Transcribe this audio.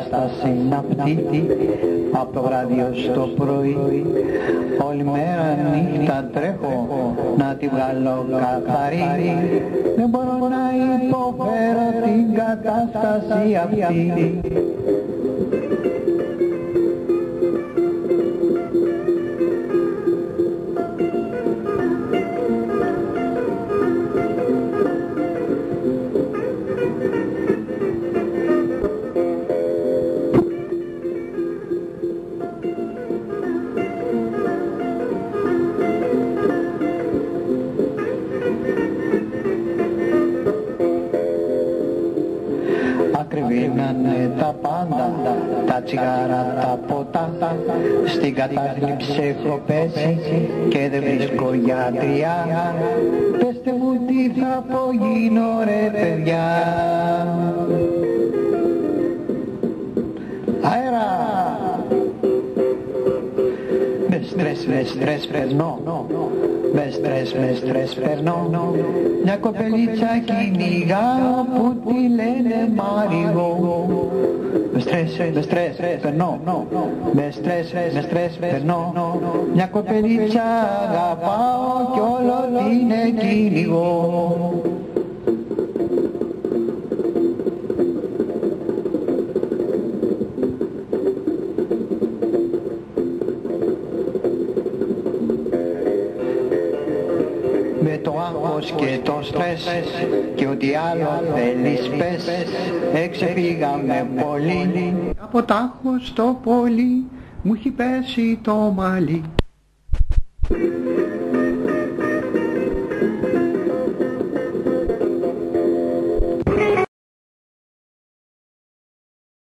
κατάσταση είναι αυτή, από το βράδυ ως το πρωί, όλη μέρα νύχτα τρέχω να τη βγάλω καθαρή. Δεν μπορώ να υποφέρω την κατάσταση αυτή. Ακριβήνανε τα πάντα, τα τσιγάρα, τα ποτά. Στην κατάθλιψη έχω πέσει και δεν βρίσκω γιατριά. Πεςτε μου τι θα απογίνω ρε παιδιά. Αέρα! Με στρες περνώ, με στρες περνώ. Μια κοπελίτσα κυνηγάω που τη λένε Μάριγο. Με στρες περνώ, με στρες περνώ. Μια κοπελίτσα αγαπάω κι όλο την κυνηγώ. Με το άγχος και το στρες και ό,τι άλλο θέλεις πες, εξεφύγαμε πολύ. Από τ' άγχος το πολύ μου έχει πέσει το μαλλί.